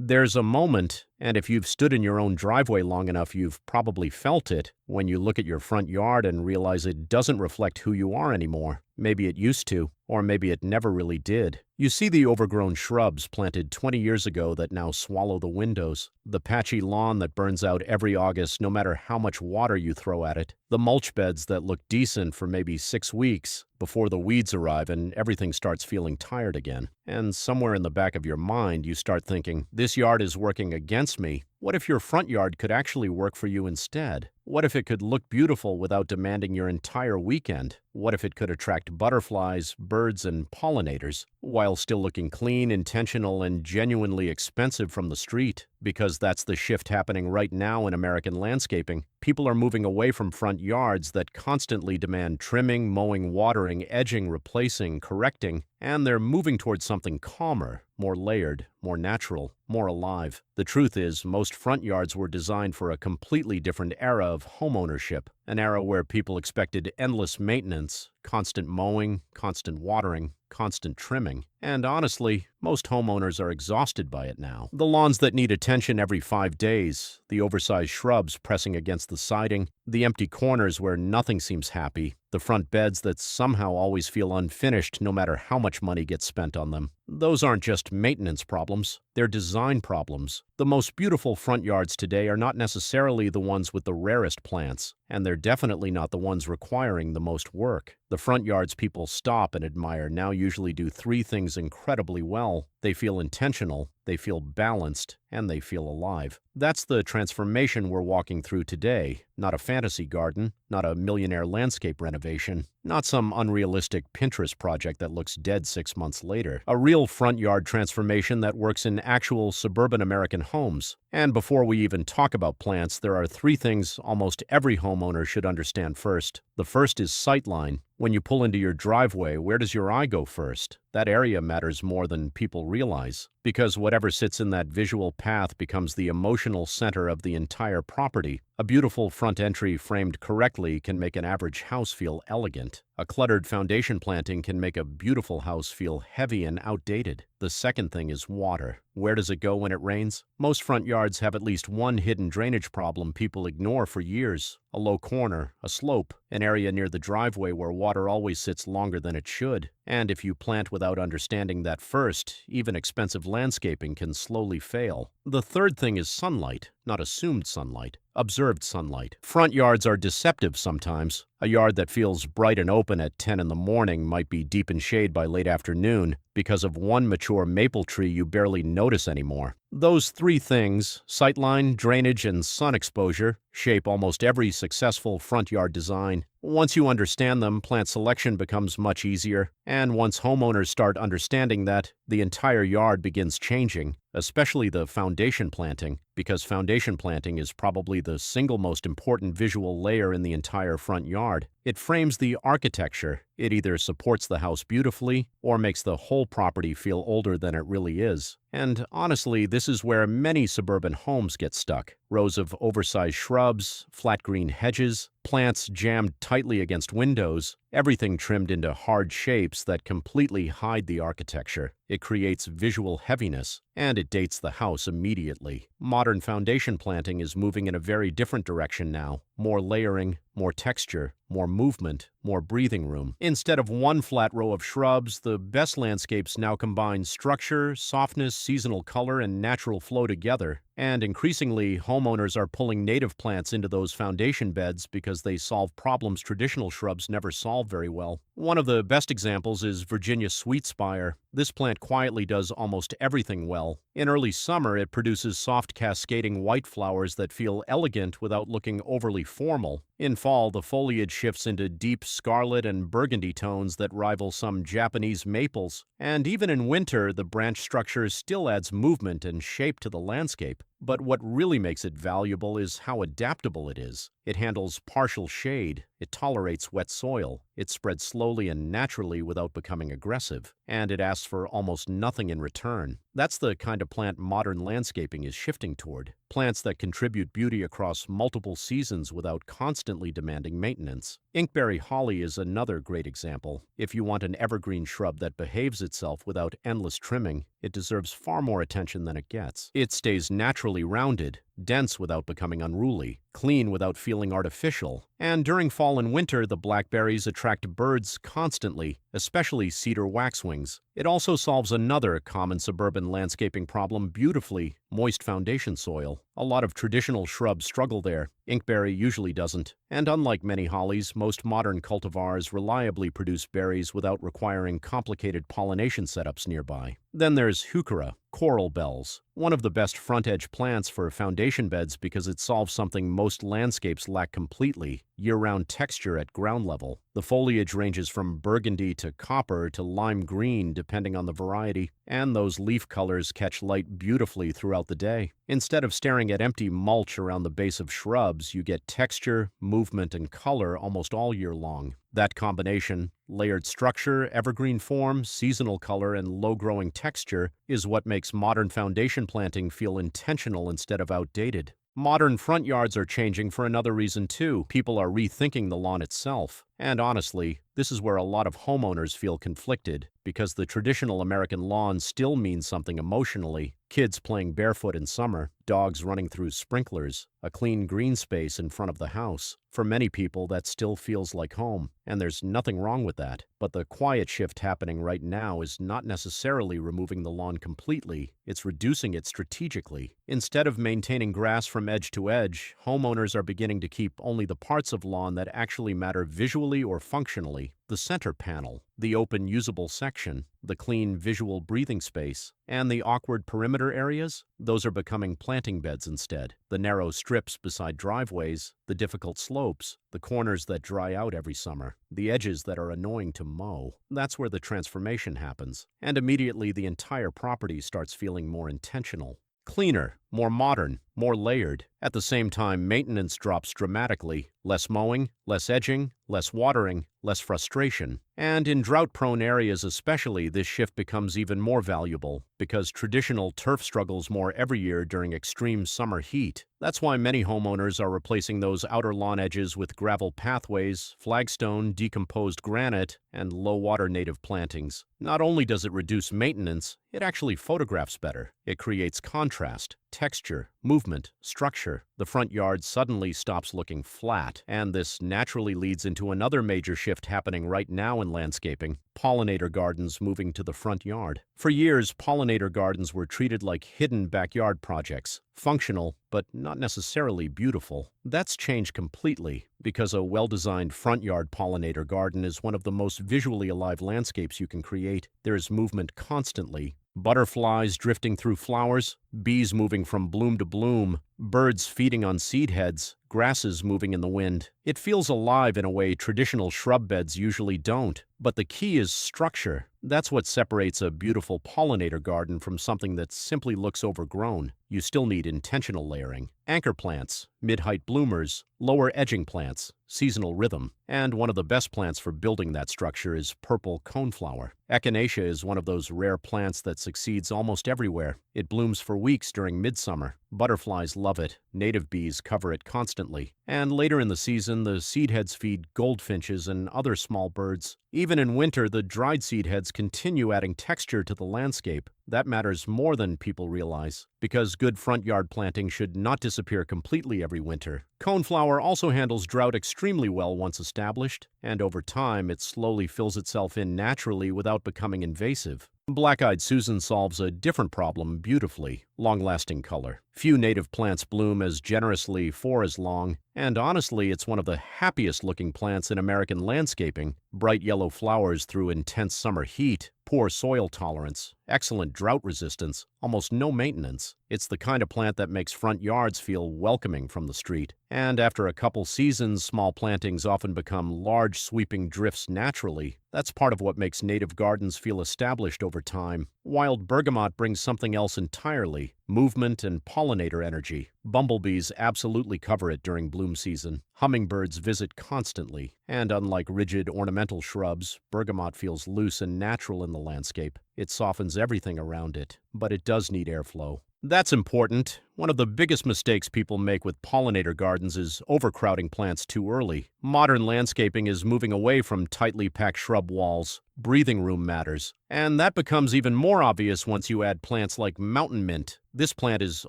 There's a moment, and if you've stood in your own driveway long enough, you've probably felt it, when you look at your front yard and realize it doesn't reflect who you are anymore. Maybe it used to, or maybe it never really did. You see the overgrown shrubs planted 20 years ago that now swallow the windows, the patchy lawn that burns out every August no matter how much water you throw at it, the mulch beds that look decent for maybe 6 weeks before the weeds arrive and everything starts feeling tired again. And somewhere in the back of your mind, you start thinking, this yard is working against me. What if your front yard could actually work for you instead? What if it could look beautiful without demanding your entire weekend? What if it could attract butterflies, birds, and pollinators, while still looking clean, intentional, and genuinely expensive from the street? Because that's the shift happening right now in American landscaping. People are moving away from front yards that constantly demand trimming, mowing, watering, edging, replacing, correcting, and they're moving towards something calmer, more layered, more natural, more alive. The truth is, most front yards were designed for a completely different era of homeownership, an era where people expected endless maintenance, constant mowing, constant watering, constant trimming. And honestly, most homeowners are exhausted by it now. The lawns that need attention every 5 days, the oversized shrubs pressing against the siding, the empty corners where nothing seems happy, the front beds that somehow always feel unfinished no matter how much money gets spent on them. Those aren't just maintenance problems, they're design problems. The most beautiful front yards today are not necessarily the ones with the rarest plants, and they're definitely not the ones requiring the most work. The front yards people stop and admire now usually do 3 things incredibly well. They feel intentional, they feel balanced, and they feel alive. That's the transformation we're walking through today. Not a fantasy garden, not a millionaire landscape renovation, not some unrealistic Pinterest project that looks dead 6 months later. A real front yard transformation that works in actual suburban American homes. And before we even talk about plants, there are 3 things almost every homeowner should understand first. The first is sightline. When you pull into your driveway, where does your eye go first? That area matters more than people realize, because whatever sits in that visual path becomes the emotional center of the entire property. A beautiful front entry framed correctly can make an average house feel elegant. A cluttered foundation planting can make a beautiful house feel heavy and outdated. The second thing is water. Where does it go when it rains? Most front yards have at least one hidden drainage problem people ignore for years. A low corner, a slope, an area near the driveway where water always sits longer than it should. And if you plant without understanding that first, even expensive landscaping can slowly fail. The third thing is sunlight, not assumed sunlight, observed sunlight. Front yards are deceptive sometimes. A yard that feels bright and open at 10 in the morning might be deep in shade by late afternoon because of one mature maple tree you barely notice anymore. Those 3 things, sightline, drainage, and sun exposure, shape almost every successful front yard design. Once you understand them, plant selection becomes much easier, and once homeowners start understanding that, the entire yard begins changing, especially the foundation planting, because foundation planting is probably the single most important visual layer in the entire front yard. It frames the architecture. It either supports the house beautifully or makes the whole property feel older than it really is. And honestly, this is where many suburban homes get stuck. Rows of oversized shrubs, flat green hedges, plants jammed tightly against windows, everything trimmed into hard shapes that completely hide the architecture. It creates visual heaviness, and it dates the house immediately. Modern foundation planting is moving in a very different direction now. More layering, more texture, more movement, more breathing room. Instead of one flat row of shrubs, the best landscapes now combine structure, softness, seasonal color, and natural flow together. And increasingly, homeowners are pulling native plants into those foundation beds because they solve problems traditional shrubs never solve very well. One of the best examples is Virginia sweetspire. This plant quietly does almost everything well. In early summer, it produces soft cascading white flowers that feel elegant without looking overly formal. In fall, the foliage shifts into deep scarlet and burgundy tones that rival some Japanese maples. And even in winter, the branch structure still adds movement and shape to the landscape. But what really makes it valuable is how adaptable it is. It handles partial shade, it tolerates wet soil, it spreads slowly and naturally without becoming aggressive, and it asks for almost nothing in return. That's the kind of plant modern landscaping is shifting toward. Plants that contribute beauty across multiple seasons without constantly demanding maintenance. Inkberry holly is another great example. If you want an evergreen shrub that behaves itself without endless trimming, it deserves far more attention than it gets. It stays naturally rounded, dense without becoming unruly, clean without feeling artificial, and during fall and winter, the blackberries attract birds constantly, especially cedar waxwings. It also solves another common suburban landscaping problem beautifully: moist foundation soil. A lot of traditional shrubs struggle there. Inkberry usually doesn't. And unlike many hollies, most modern cultivars reliably produce berries without requiring complicated pollination setups nearby. Then there's heuchera, coral bells, one of the best front-edge plants for foundation beds because it solves something most landscapes lack completely: year-round texture at ground level. The foliage ranges from burgundy to copper to lime green depending on the variety, and those leaf colors catch light beautifully throughout the day. Instead of staring at empty mulch around the base of shrubs, you get texture, movement, and color almost all year long. That combination, layered structure, evergreen form, seasonal color, and low-growing texture, is what makes modern foundation planting feel intentional instead of outdated. Modern front yards are changing for another reason too. People are rethinking the lawn itself. And honestly, this is where a lot of homeowners feel conflicted, because the traditional American lawn still means something emotionally. Kids playing barefoot in summer, dogs running through sprinklers, a clean green space in front of the house. For many people, that still feels like home, and there's nothing wrong with that. But the quiet shift happening right now is not necessarily removing the lawn completely, it's reducing it strategically. Instead of maintaining grass from edge to edge, homeowners are beginning to keep only the parts of lawn that actually matter visually or functionally: the center panel, the open usable section, the clean visual breathing space, and the awkward perimeter areas. Those are becoming planting beds instead. The narrow strips beside driveways, the difficult slopes, the corners that dry out every summer, the edges that are annoying to mow. That's where the transformation happens, and immediately the entire property starts feeling more intentional. Cleaner, more modern, more layered. At the same time, maintenance drops dramatically. Less mowing, less edging, less watering, less frustration. And in drought-prone areas especially, this shift becomes even more valuable, because traditional turf struggles more every year during extreme summer heat. That's why many homeowners are replacing those outer lawn edges with gravel pathways, flagstone, decomposed granite, and low-water native plantings. Not only does it reduce maintenance, it actually photographs better. It creates contrast, texture, movement, structure. The front yard suddenly stops looking flat, and this naturally leads into another major shift happening right now in landscaping: pollinator gardens moving to the front yard. For years, pollinator gardens were treated like hidden backyard projects, functional, but not necessarily beautiful. That's changed completely, because a well-designed front yard pollinator garden is one of the most visually alive landscapes you can create. There is movement constantly. Butterflies drifting through flowers, bees moving from bloom to bloom, birds feeding on seed heads, grasses moving in the wind. It feels alive in a way traditional shrub beds usually don't. But the key is structure. That's what separates a beautiful pollinator garden from something that simply looks overgrown. You still need intentional layering. Anchor plants, mid-height bloomers, lower edging plants, seasonal rhythm. And one of the best plants for building that structure is purple coneflower. Echinacea is one of those rare plants that succeeds almost everywhere. It blooms for weeks during midsummer. Butterflies love it. Native bees cover it constantly. And later in the season, the seed heads feed goldfinches and other small birds. Even in winter, the dried seed heads continue adding texture to the landscape. That matters more than people realize, because good front yard planting should not disappear completely every winter. Coneflower also handles drought extremely well once established, and over time it slowly fills itself in naturally without becoming invasive. Black-eyed Susan solves a different problem beautifully: long-lasting color. Few native plants bloom as generously for as long, and honestly, it's one of the happiest-looking plants in American landscaping. Bright yellow flowers through intense summer heat, poor soil tolerance, excellent drought resistance, almost no maintenance. It's the kind of plant that makes front yards feel welcoming from the street. And after a couple seasons, small plantings often become large sweeping drifts naturally. That's part of what makes native gardens feel established over time. Wild bergamot brings something else entirely: movement and pollinator energy. Bumblebees absolutely cover it during bloom season. Hummingbirds visit constantly. And unlike rigid ornamental shrubs, bergamot feels loose and natural in the landscape. It softens everything around it, but it does need airflow. That's important. One of the biggest mistakes people make with pollinator gardens is overcrowding plants too early. Modern landscaping is moving away from tightly packed shrub walls. Breathing room matters. And that becomes even more obvious once you add plants like mountain mint. This plant is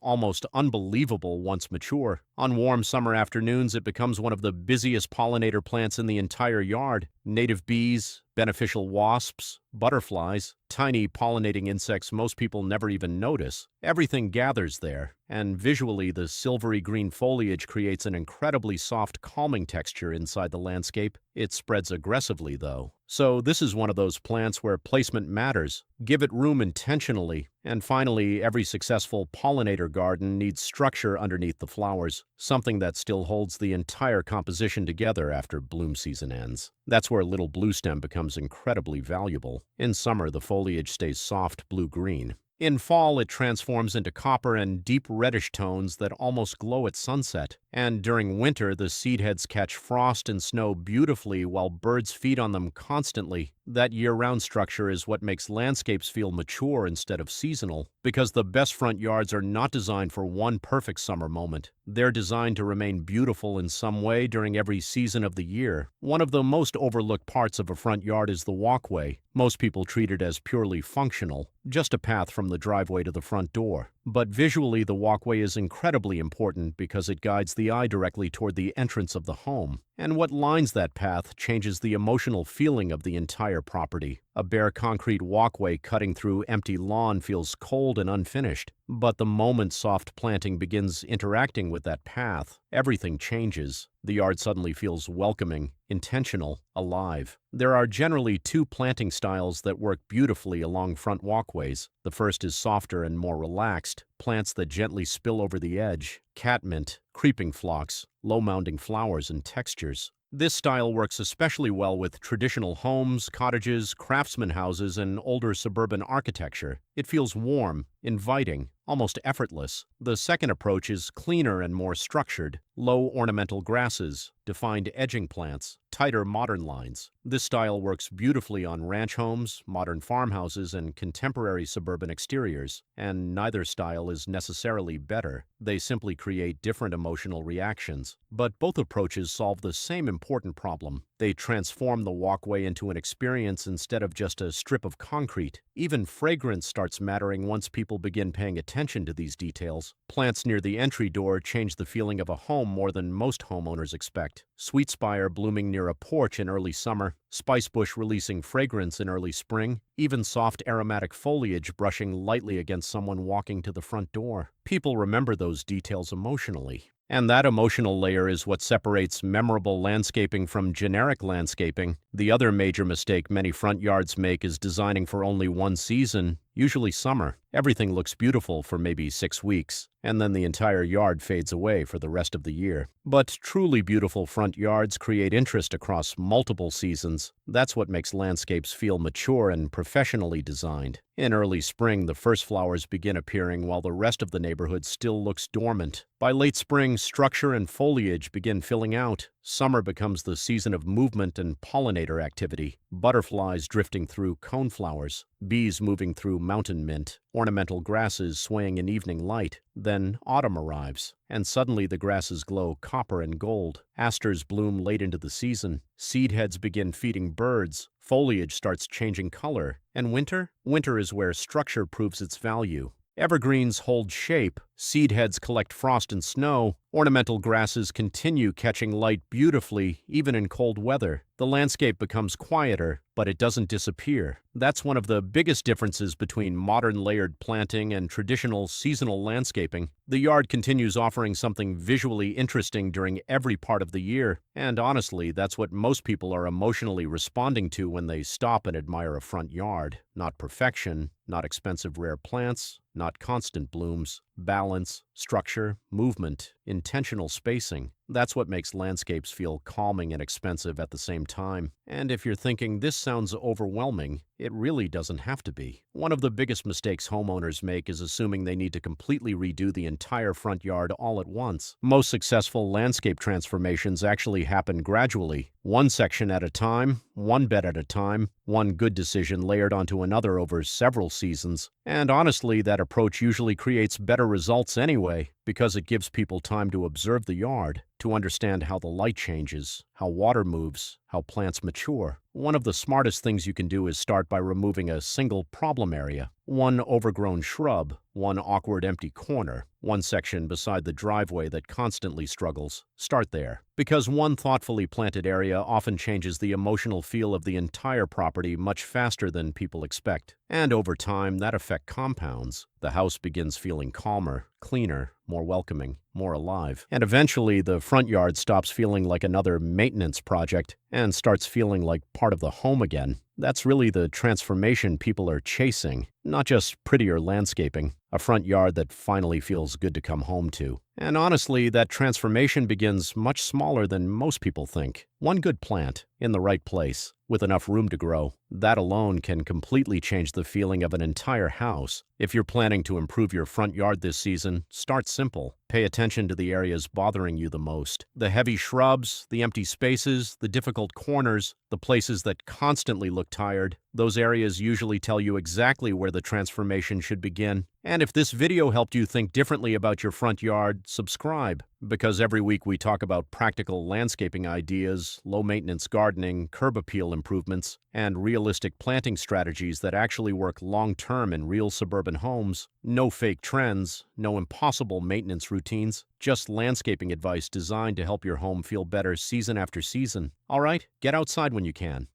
almost unbelievable once mature. On warm summer afternoons, it becomes one of the busiest pollinator plants in the entire yard. Native bees, beneficial wasps, butterflies, tiny pollinating insects most people never even notice. Everything gathers there, and visually the silvery green foliage creates an incredibly soft, calming texture inside the landscape. It spreads aggressively, though. So this is one of those plants where placement matters. Give it room intentionally. And finally, every successful pollinator garden needs structure underneath the flowers, something that still holds the entire composition together after bloom season ends. That's where little bluestem becomes incredibly valuable. In summer, the foliage stays soft blue-green. In fall, it transforms into copper and deep reddish tones that almost glow at sunset. And during winter, the seed heads catch frost and snow beautifully while birds feed on them constantly. That year-round structure is what makes landscapes feel mature instead of seasonal, because the best front yards are not designed for one perfect summer moment. They're designed to remain beautiful in some way during every season of the year. One of the most overlooked parts of a front yard is the walkway. Most people treat it as purely functional, just a path from the driveway to the front door. But visually, the walkway is incredibly important because it guides the eye directly toward the entrance of the home. And what lines that path changes the emotional feeling of the entire property. A bare concrete walkway cutting through empty lawn feels cold and unfinished. But the moment soft planting begins interacting with that path, everything changes. The yard suddenly feels welcoming, intentional, alive. There are generally two planting styles that work beautifully along front walkways. The first is softer and more relaxed, plants that gently spill over the edge, catmint, creeping phlox, low-mounding flowers and textures. This style works especially well with traditional homes, cottages, craftsman houses, and older suburban architecture. It feels warm, inviting, almost effortless. The second approach is cleaner and more structured. Low ornamental grasses, defined edging plants, tighter modern lines. This style works beautifully on ranch homes, modern farmhouses, and contemporary suburban exteriors. And neither style is necessarily better. They simply create different emotional reactions. But both approaches solve the same important problem. They transform the walkway into an experience instead of just a strip of concrete. Even fragrance starts mattering once people begin paying attention to these details. Plants near the entry door change the feeling of a home more than most homeowners expect. Sweetspire blooming near a porch in early summer, spicebush releasing fragrance in early spring, even soft aromatic foliage brushing lightly against someone walking to the front door. People remember those details emotionally. And that emotional layer is what separates memorable landscaping from generic landscaping. The other major mistake many front yards make is designing for only one season, usually summer. Everything looks beautiful for maybe 6 weeks, and then the entire yard fades away for the rest of the year. But truly beautiful front yards create interest across multiple seasons. That's what makes landscapes feel mature and professionally designed. In early spring, the first flowers begin appearing while the rest of the neighborhood still looks dormant. By late spring, structure and foliage begin filling out. Summer becomes the season of movement and pollinator activity. Butterflies drifting through coneflowers, bees moving through mountain mint, ornamental grasses swaying in evening light. Then autumn arrives, and suddenly the grasses glow copper and gold. Asters bloom late into the season. Seed heads begin feeding birds. Foliage starts changing color. And winter? Winter is where structure proves its value. Evergreens hold shape, seed heads collect frost and snow, ornamental grasses continue catching light beautifully even in cold weather. The landscape becomes quieter, but it doesn't disappear. That's one of the biggest differences between modern layered planting and traditional seasonal landscaping. The yard continues offering something visually interesting during every part of the year, and honestly, that's what most people are emotionally responding to when they stop and admire a front yard. Not perfection, not expensive rare plants, not constant blooms. Balance, structure, movement, intentional spacing. That's what makes landscapes feel calming and expensive at the same time. And if you're thinking this sounds overwhelming, It really doesn't have to be. One of the biggest mistakes homeowners make is assuming they need to completely redo the entire front yard all at once. Most successful landscape transformations actually happen gradually, one section at a time, one bed at a time, one good decision layered onto another over several seasons. And honestly, that approach usually creates better results anyway, because it gives people time to observe the yard, to understand how the light changes, how water moves, how plants mature. One of the smartest things you can do is start by removing a single problem area. One overgrown shrub, one awkward empty corner, one section beside the driveway that constantly struggles. Start there, because one thoughtfully planted area often changes the emotional feel of the entire property much faster than people expect. And over time, that effect compounds. The house begins feeling calmer, cleaner, more welcoming, more alive. And eventually, the front yard stops feeling like another maintenance project and starts feeling like part of the home again. That's really the transformation people are chasing, not just prettier landscaping, a front yard that finally feels good to come home to. And honestly, that transformation begins much smaller than most people think. One good plant, in the right place, with enough room to grow, that alone can completely change the feeling of an entire house. If you're planning to improve your front yard this season, start simple. Pay attention to the areas bothering you the most. The heavy shrubs, the empty spaces, the difficult corners, the places that constantly look tired. Those areas usually tell you exactly where the transformation should begin. And if this video helped you think differently about your front yard, subscribe. Because every week we talk about practical landscaping ideas, low-maintenance gardening, curb appeal improvements, and realistic planting strategies that actually work long-term in real suburban homes. No fake trends, no impossible maintenance routines, just landscaping advice designed to help your home feel better season after season. All right, get outside when you can.